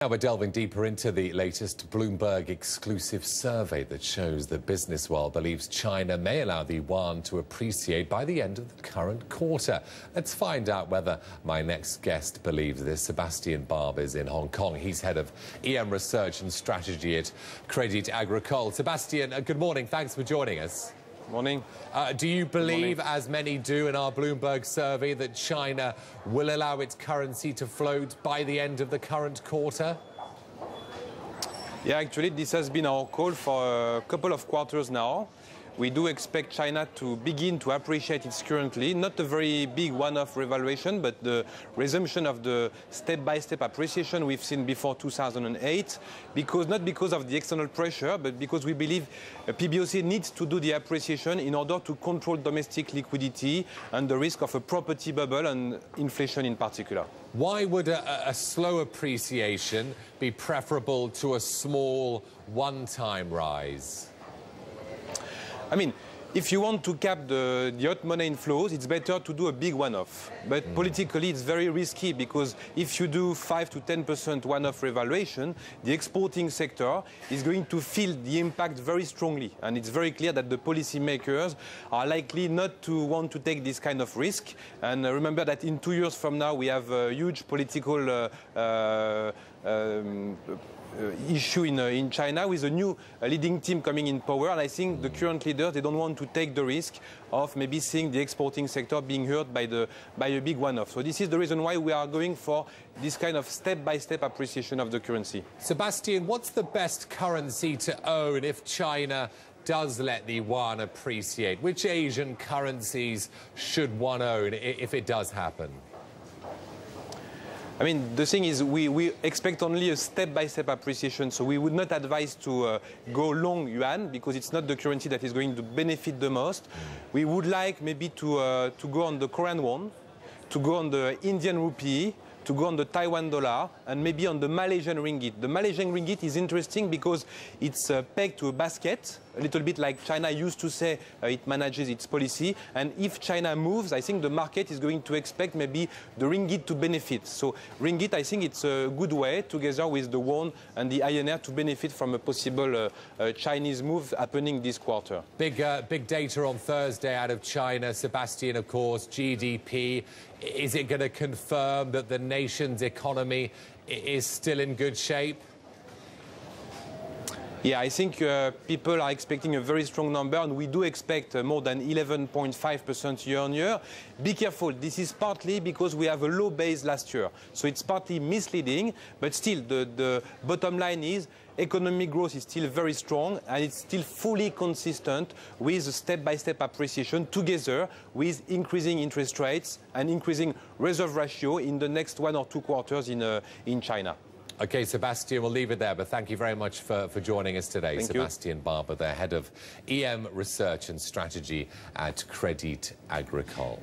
Now we're delving deeper into the latest Bloomberg exclusive survey that shows the business world believes China may allow the yuan to appreciate by the end of the current quarter. Let's find out whether my next guest believes this. Sebastien Barbe is in Hong Kong. He's head of EM research and strategy at Credit Agricole. Sebastien, good morning. Thanks for joining us. Morning. Do you believe, as many do in our Bloomberg survey, that China will allow its currency to float by the end of the current quarter? Yeah, actually, this has been our call for a couple of quarters now. We do expect China to begin to appreciate its currency, not a very big one-off revaluation, but the resumption of the step-by-step appreciation we've seen before 2008, not because of the external pressure, but because we believe PBOC needs to do the appreciation in order to control domestic liquidity and the risk of a property bubble and inflation in particular. Why would a slow appreciation be preferable to a small one-time rise? I mean, if you want to cap the hot money inflows, it's better to do a big one-off. But politically, it's very risky because if you do 5 to 10% one-off revaluation, the exporting sector is going to feel the impact very strongly. And it's very clear that the policymakers are likely not to want to take this kind of risk. And remember that in 2 years from now, we have a huge political issue in China with a new leading team coming in power, and I think the current leaders, they don't want to take the risk of maybe seeing the exporting sector being hurt by a big one-off. So this is the reason why we are going for this kind of step-by-step appreciation of the currency. Sebastien, what's the best currency to own if China does let the yuan appreciate? Which Asian currencies should one own if it does happen? I mean, the thing is, we expect only a step-by-step appreciation, so we would not advise to go long yuan because it's not the currency that is going to benefit the most. We would like maybe to go on the Korean won, to go on the Indian rupee, to go on the Taiwan dollar, and maybe on the Malaysian ringgit. The Malaysian ringgit is interesting because it's pegged to a basket, a little bit like China used to say it manages its policy. And if China moves, I think the market is going to expect maybe the ringgit to benefit. So ringgit, I think it's a good way, together with the won and the INR, to benefit from a possible Chinese move happening this quarter. Big data on Thursday out of China. Sebastien, of course, GDP. Is it going to confirm that the nation's economy is still in good shape? Yeah, I think people are expecting a very strong number, and we do expect more than 11.5% year-on-year. Be careful, this is partly because we have a low base last year, so it's partly misleading, but still the bottom line is economic growth is still very strong, and it's still fully consistent with the step-by-step appreciation together with increasing interest rates and increasing reserve ratio in the next 1 or 2 quarters in China. Okay, Sebastien, we'll leave it there, but thank you very much for joining us today. Thank Sebastien Barbe, the head of EM research and strategy at Credit Agricole.